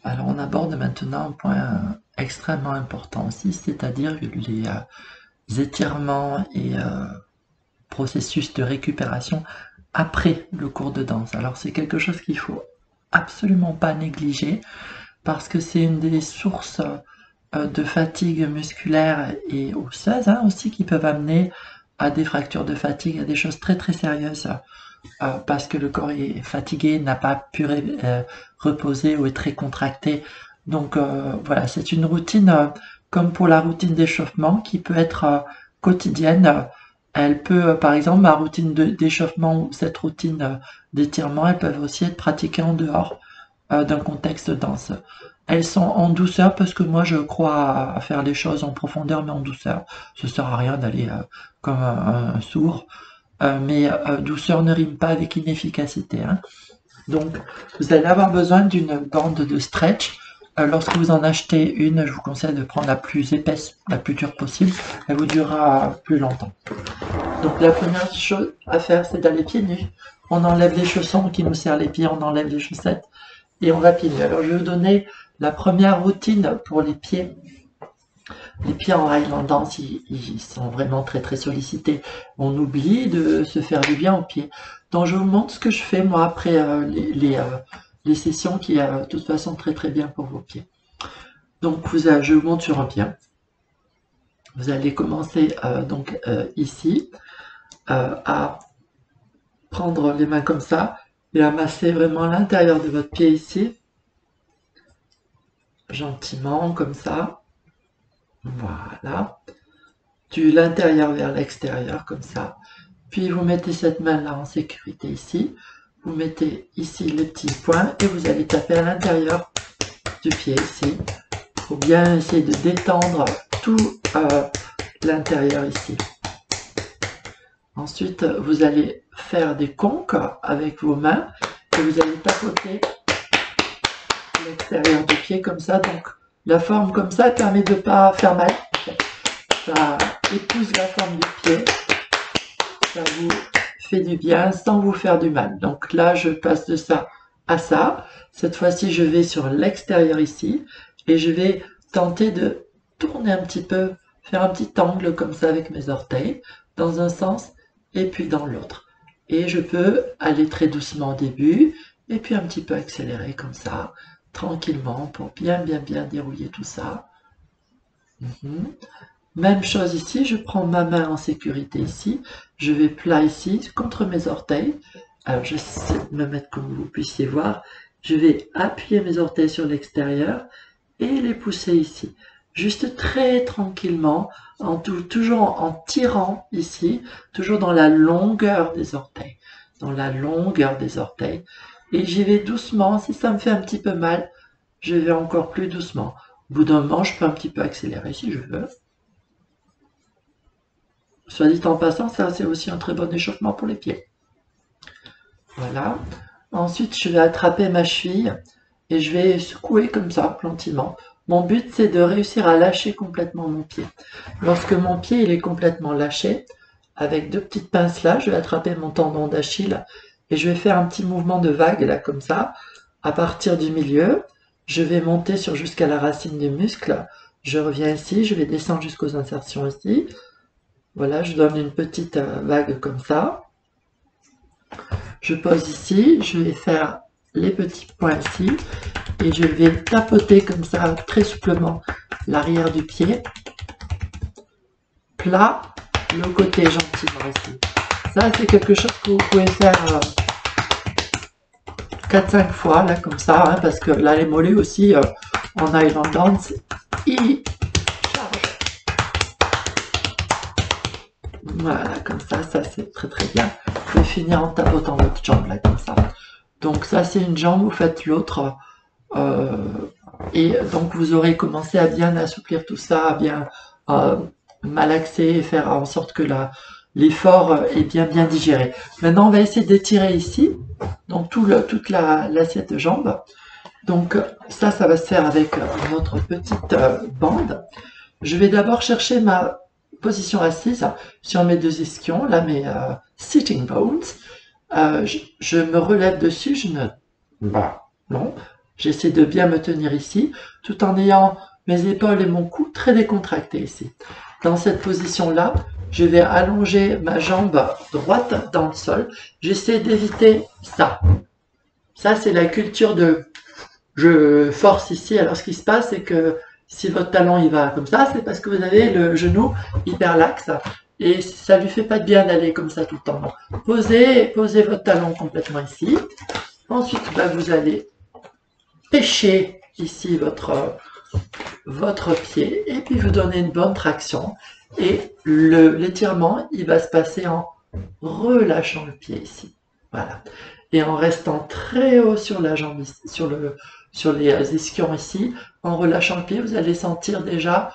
Alors on aborde maintenant un point extrêmement important aussi, c'est-à-dire les étirements et processus de récupération après le cours de danse. Alors c'est quelque chose qu'il faut absolument pas négliger parce que c'est une des sources de fatigue musculaire et osseuse aussi qui peuvent amener à des fractures de fatigue, à des choses très très sérieuses parce que le corps est fatigué, n'a pas pu reposer ou est très contracté. Donc voilà, c'est une routine comme pour la routine d'échauffement qui peut être quotidienne. Elle peut, par exemple, ma routine d'échauffement ou cette routine d'étirement, elles peuvent aussi être pratiquées en dehors d'un contexte dense. Elles sont en douceur parce que moi je crois à faire les choses en profondeur mais en douceur. Ça sert à rien d'aller comme un sourd, mais douceur ne rime pas avec inefficacité. Donc vous allez avoir besoin d'une bande de stretch. Lorsque vous en achetez une, je vous conseille de prendre la plus épaisse, la plus dure possible. Elle vous durera plus longtemps. Donc la première chose à faire, c'est d'aller pieds nus. On enlève les chaussons qui nous serrent les pieds, on enlève les chaussettes et on va pieds nus. Alors je vais vous donner la première routine pour les pieds. Les pieds en Highland Dance, ils sont vraiment très très sollicités. On oublie de se faire du bien aux pieds. Donc je vous montre ce que je fais moi après les sessions qui de toute façon très très bien pour vos pieds. Donc je vous montre sur un pied. Vous allez commencer ici à prendre les mains comme ça et à masser vraiment l'intérieur de votre pied ici. Gentiment comme ça. Voilà. De l'intérieur vers l'extérieur comme ça. Puis vous mettez cette main-là en sécurité ici. Vous mettez ici les petits points et vous allez taper à l'intérieur du pied ici. Il faut bien essayer de détendre tout l'intérieur ici. Ensuite, vous allez faire des conques avec vos mains et vous allez tapoter l'extérieur du pied comme ça. Donc la forme comme ça permet de ne pas faire mal. Ça épouse la forme du pied. Ça vous fait du bien sans vous faire du mal. Donc là, je passe de ça à ça. Cette fois-ci, je vais sur l'extérieur ici et je vais tenter de tourner un petit peu, faire un petit angle comme ça avec mes orteils dans un sens et puis dans l'autre. Et je peux aller très doucement au début et puis un petit peu accélérer comme ça, tranquillement pour bien dérouiller tout ça. Même chose ici, je prends ma main en sécurité ici, je vais plat ici, contre mes orteils. Alors j'essaie de me mettre comme vous puissiez voir. Je vais appuyer mes orteils sur l'extérieur et les pousser ici. Juste très tranquillement, toujours en tirant ici, toujours dans la longueur des orteils. Dans la longueur des orteils. Et j'y vais doucement, si ça me fait un petit peu mal, je vais encore plus doucement. Au bout d'un moment, je peux un petit peu accélérer si je veux. Soit dit en passant, ça c'est aussi un très bon échauffement pour les pieds. Voilà. Ensuite, je vais attraper ma cheville et je vais secouer comme ça, gentiment. Mon but, c'est de réussir à lâcher complètement mon pied. Lorsque mon pied il est complètement lâché, avec deux petites pinces là, je vais attraper mon tendon d'Achille et je vais faire un petit mouvement de vague là, comme ça. À partir du milieu, je vais monter jusqu'à la racine du muscle. Je reviens ici, je vais descendre jusqu'aux insertions ici. Voilà, je donne une petite vague comme ça. Je pose ici, je vais faire les petits points ici et je vais tapoter comme ça très souplement l'arrière du pied. Plat, le côté gentiment ici. Ça, c'est quelque chose que vous pouvez faire 4-5 fois, là, comme ça, parce que là, les mollets aussi, en Highland Dance, ils chargent. Voilà, comme ça c'est très très bien. Vous pouvez finir en tapotant votre jambe, là, comme ça. Donc ça, c'est une jambe, vous faites l'autre. Et donc, vous aurez commencé à bien assouplir tout ça, à bien malaxer et faire en sorte que l'effort est bien digéré. Maintenant, on va essayer d'étirer ici, donc toute l'assiette de jambes. Donc ça va se faire avec notre petite bande. Je vais d'abord chercher ma position assise sur mes deux ischions, là mes sitting bones. Je me relève dessus, je ne... non. J'essaie de bien me tenir ici, tout en ayant mes épaules et mon cou très décontractés ici. Dans cette position-là, je vais allonger ma jambe droite dans le sol. J'essaie d'éviter ça. Ça, c'est la culture de je force ici. Alors, ce qui se passe, c'est que si votre talon il va comme ça, c'est parce que vous avez le genou hyper laxe et ça lui fait pas de bien d'aller comme ça tout le temps. Donc, posez votre talon complètement ici. Ensuite, vous allez pêcher ici votre pied et puis vous donnez une bonne traction. Et l'étirement, il va se passer en relâchant le pied ici. Voilà. Et en restant très haut sur la jambe, sur les ischions ici, en relâchant le pied, vous allez sentir déjà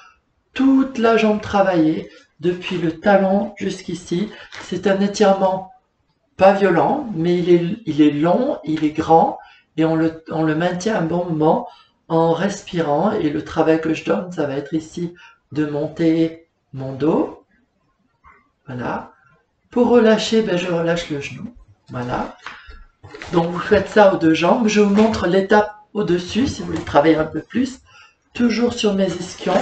toute la jambe travailler, depuis le talon jusqu'ici. C'est un étirement pas violent, mais il est long, il est grand, et on le maintient un bon moment en respirant. Et le travail que je donne, ça va être ici de monter mon dos. Voilà. Pour relâcher, je relâche le genou. Voilà. Donc vous faites ça aux deux jambes. Je vous montre l'étape au-dessus, si vous voulez travailler un peu plus. Toujours sur mes ischions.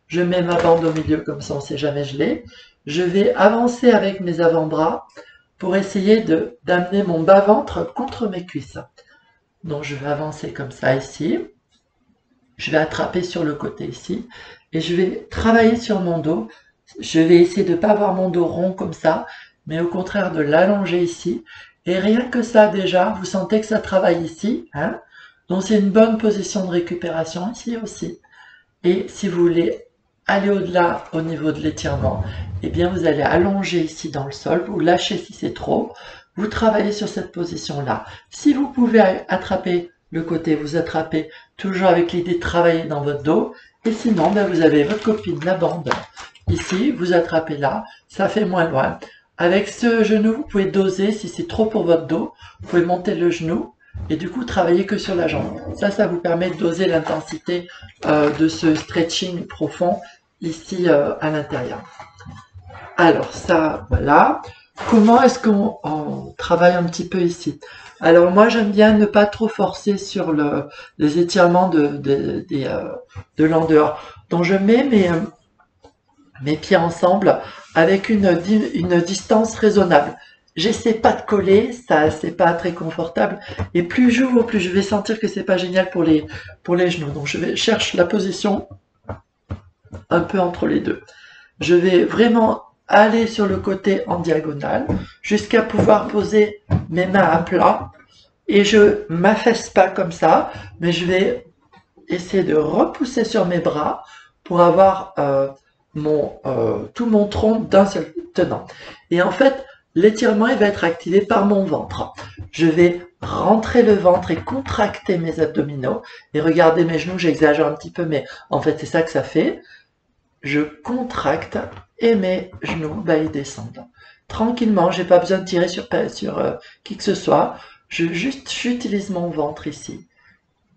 Je mets ma bande au milieu, comme ça on ne sait jamais gelé. Je vais avancer avec mes avant-bras pour essayer d'amener mon bas-ventre contre mes cuisses. Donc je vais avancer comme ça ici. Je vais attraper sur le côté ici. Et je vais travailler sur mon dos. Je vais essayer de ne pas avoir mon dos rond comme ça, mais au contraire de l'allonger ici. Et rien que ça déjà, vous sentez que ça travaille ici. Hein? Donc c'est une bonne position de récupération ici aussi. Et si vous voulez aller au-delà au niveau de l'étirement, eh bien vous allez allonger ici dans le sol, vous lâchez si c'est trop, vous travaillez sur cette position-là. Si vous pouvez attraper le côté, vous attrapez toujours avec l'idée de travailler dans votre dos. Et sinon, vous avez votre copine, la bande. Ici, vous attrapez là, ça fait moins loin. Avec ce genou, vous pouvez doser, si c'est trop pour votre dos, vous pouvez monter le genou et du coup travailler que sur la jambe. Ça vous permet de doser l'intensité de ce stretching profond ici à l'intérieur. Alors ça, voilà. Comment est-ce qu'on travaille un petit peu ici? Alors moi j'aime bien ne pas trop forcer sur les étirements de l'en dehors. Donc je mets mes pieds ensemble avec une distance raisonnable. J'essaie pas de coller, ça c'est pas très confortable. Et plus j'ouvre, plus je vais sentir que c'est pas génial pour les genoux. Donc je cherche la position un peu entre les deux. Je vais vraiment aller sur le côté en diagonale jusqu'à pouvoir poser mes mains à plat. Et je m'affaisse pas comme ça, mais je vais essayer de repousser sur mes bras pour avoir tout mon tronc d'un seul tenant. Et en fait, l'étirement il va être activé par mon ventre. Je vais rentrer le ventre et contracter mes abdominaux. Et regardez mes genoux, j'exagère un petit peu, mais en fait c'est ça que ça fait. Je contracte et mes genoux ils descendent. Tranquillement, j'ai pas besoin de tirer sur qui que ce soit. J'utilise mon ventre ici.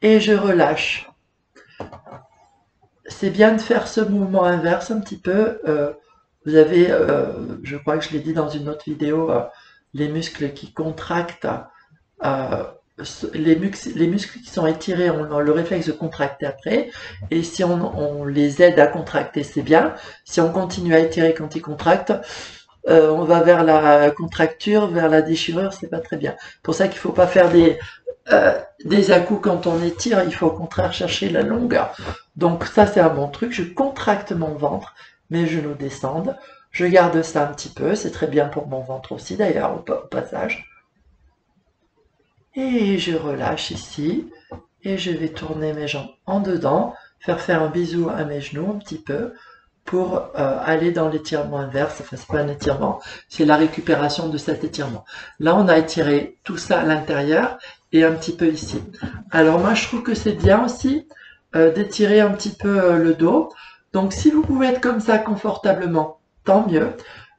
Et je relâche. C'est bien de faire ce mouvement inverse un petit peu. Vous avez, je crois que je l'ai dit dans une autre vidéo, les muscles qui contractent, les muscles qui sont étirés ont le réflexe de contracter après. Et si on les aide à contracter, c'est bien. Si on continue à étirer quand ils contractent, on va vers la contracture, vers la déchirure, c'est pas très bien. Pour ça qu'il faut pas faire des à-coups quand on étire, il faut au contraire chercher la longueur. Donc ça c'est un bon truc, je contracte mon ventre, mes genoux descendent, je garde ça un petit peu, c'est très bien pour mon ventre aussi d'ailleurs au passage. Et je relâche ici, et je vais tourner mes jambes en dedans, faire un bisou à mes genoux un petit peu, pour aller dans l'étirement inverse. Enfin, c'est pas un étirement, c'est la récupération de cet étirement. Là, on a étiré tout ça à l'intérieur et un petit peu ici. Alors moi, je trouve que c'est bien aussi d'étirer un petit peu le dos. Donc, si vous pouvez être comme ça confortablement, tant mieux.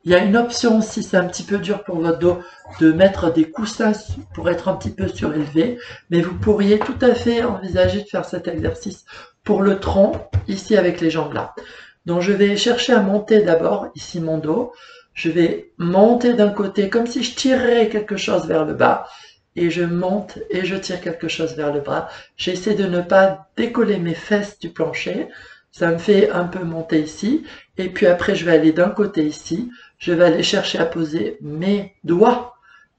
Il y a une option aussi, c'est un petit peu dur pour votre dos, de mettre des coussins pour être un petit peu surélevé. Mais vous pourriez tout à fait envisager de faire cet exercice pour le tronc, ici avec les jambes là. Donc je vais chercher à monter d'abord, ici mon dos. Je vais monter d'un côté comme si je tirerais quelque chose vers le bas. et je monte et je tire quelque chose vers le bras. J'essaie de ne pas décoller mes fesses du plancher. Ça me fait un peu monter ici. Et puis après, je vais aller d'un côté ici. Je vais aller chercher à poser mes doigts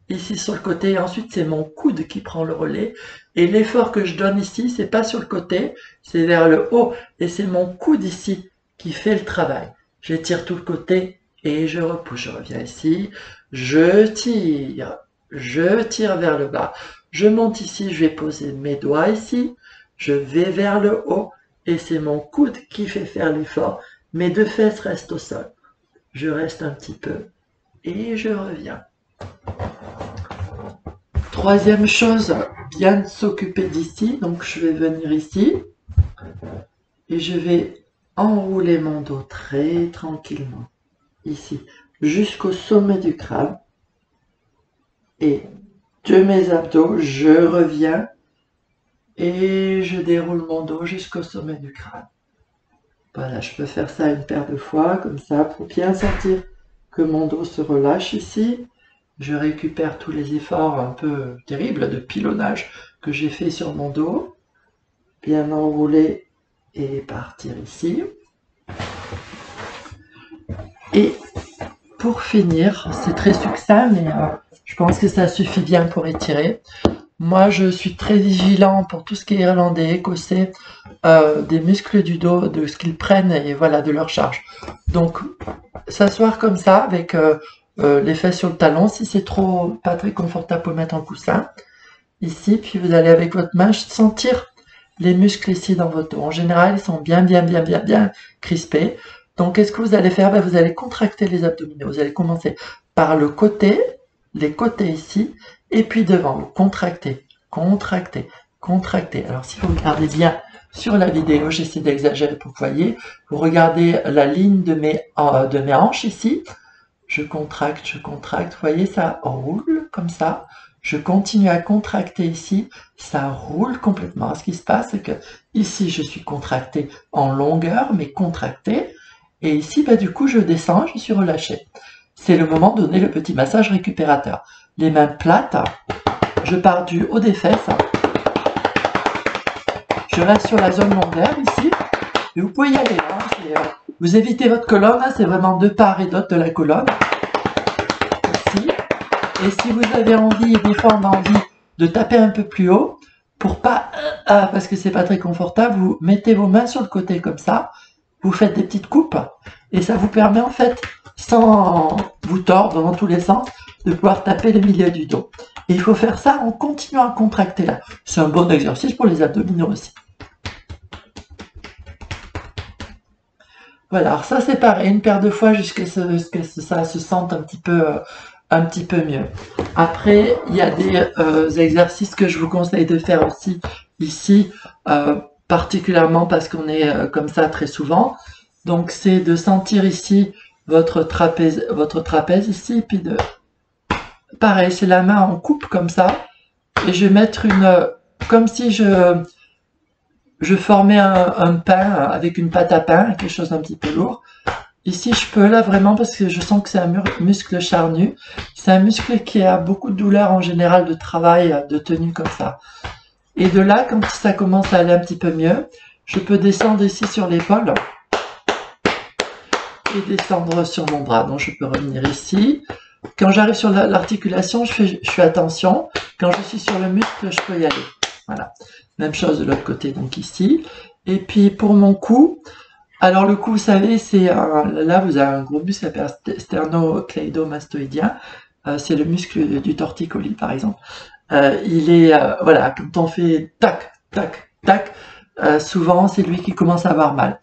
ici sur le côté. Et ensuite, c'est mon coude qui prend le relais. Et l'effort que je donne ici, c'est pas sur le côté, c'est vers le haut. Et c'est mon coude ici qui fait le travail. J'étire tout le côté et je repousse. Je reviens ici. Je tire vers le bas. Je monte ici, je vais poser mes doigts ici. Je vais vers le haut et c'est mon coude qui fait faire l'effort. Mes deux fesses restent au sol. Je reste un petit peu et je reviens. Troisième chose, bien s'occuper d'ici. Donc je vais venir ici et je vais enrouler mon dos très tranquillement ici jusqu'au sommet du crâne. Et de mes abdos, je reviens et je déroule mon dos jusqu'au sommet du crâne. Voilà, je peux faire ça une paire de fois, comme ça, pour bien sentir que mon dos se relâche ici. Je récupère tous les efforts un peu terribles de pilonnage que j'ai fait sur mon dos. Bien enrouler et partir ici. Et pour finir, c'est très succinct, mais je pense que ça suffit bien pour étirer. Moi, je suis très vigilant pour tout ce qui est irlandais, écossais, des muscles du dos, de ce qu'ils prennent et voilà, de leur charge. Donc, s'asseoir comme ça, avec les fesses sur le talon, si c'est trop pas très confortable pour mettre un coussin, ici, puis vous allez avec votre main sentir les muscles ici dans votre dos. En général, ils sont bien crispés. Donc, qu'est-ce que vous allez faire? Vous allez contracter les abdominaux. Vous allez commencer par le côté, les côtés ici, et puis devant. Vous contractez, contractez, contractez. Alors, si vous regardez bien sur la vidéo, j'essaie d'exagérer pour que vous voyez. Vous regardez la ligne de mes hanches ici. Je contracte, vous voyez, ça roule comme ça. Je continue à contracter ici, ça roule complètement. Ce qui se passe, c'est que ici, je suis contracté en longueur, mais contracté. Et ici, du coup, je descends, je suis relâché. C'est le moment de donner le petit massage récupérateur. Les mains plates, je pars du haut des fesses. Je reste sur la zone lombaire ici. Et vous pouvez y aller. Vous évitez votre colonne, c'est vraiment de part et d'autre de la colonne. Ici. Et si vous avez envie, et des fois on a envie de taper un peu plus haut, pour pas, parce que c'est pas très confortable, vous mettez vos mains sur le côté comme ça, vous faites des petites coupes, et ça vous permet en fait, sans vous tordre dans tous les sens, de pouvoir taper le milieu du dos. Et il faut faire ça en continuant à contracter là. C'est un bon exercice pour les abdominaux aussi. Voilà, alors ça c'est pareil, une paire de fois jusqu'à ce que ça se sente un petit peu mieux. Après, il y a des exercices que je vous conseille de faire aussi ici, particulièrement parce qu'on est comme ça très souvent. Donc c'est de sentir ici votre trapèze ici, puis de... Pareil, c'est la main en coupe comme ça, et je vais mettre comme si je formais un pain avec une pâte à pain, quelque chose d'un petit peu lourd. Ici, je peux là vraiment parce que je sens que c'est un muscle charnu. C'est un muscle qui a beaucoup de douleur en général de travail, de tenue comme ça. Et de là, quand ça commence à aller un petit peu mieux, je peux descendre ici sur l'épaule et descendre sur mon bras. Donc je peux revenir ici. Quand j'arrive sur l'articulation, je fais attention. Quand je suis sur le muscle, je peux y aller. Voilà. Même chose de l'autre côté, donc ici. Et puis pour mon cou, alors le cou, vous savez, c'est là vous avez un gros muscle sternocleidomastoïdien. C'est le muscle du torticolis, par exemple. Il est, voilà, quand on fait tac, tac, tac, souvent c'est lui qui commence à avoir mal.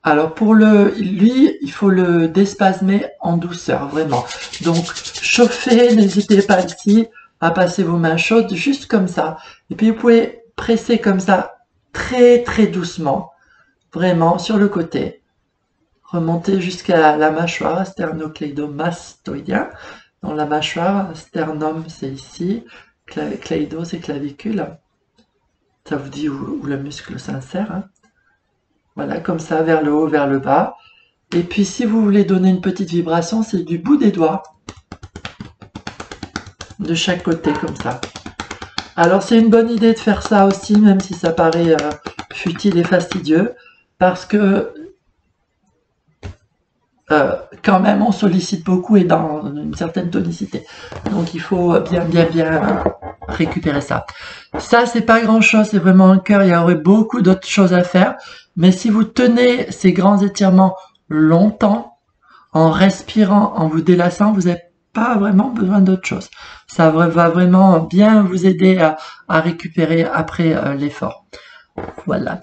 Alors pour lui, il faut le déspasmer en douceur, vraiment. Donc chauffez, n'hésitez pas ici à passer vos mains chaudes, juste comme ça. Et puis vous pouvez presser comme ça, très très doucement, vraiment sur le côté. Remontez jusqu'à la mâchoire, sternocleidomastoïdien. Dans la mâchoire, sternum c'est ici, cleido c'est clavicule. Ça vous dit où le muscle s'insère. Hein. Voilà, comme ça, vers le haut, vers le bas. Et puis, si vous voulez donner une petite vibration, c'est du bout des doigts. De chaque côté, comme ça. Alors c'est une bonne idée de faire ça aussi, même si ça paraît futile et fastidieux, parce que quand même on sollicite beaucoup et dans une certaine tonicité. Donc il faut bien récupérer ça. Ça c'est pas grand chose, c'est vraiment un cœur, il y aurait beaucoup d'autres choses à faire. Mais si vous tenez ces grands étirements longtemps, en respirant, en vous délassant, vous n'avez pas vraiment besoin d'autre chose. Ça va vraiment bien vous aider à récupérer après l'effort. Voilà.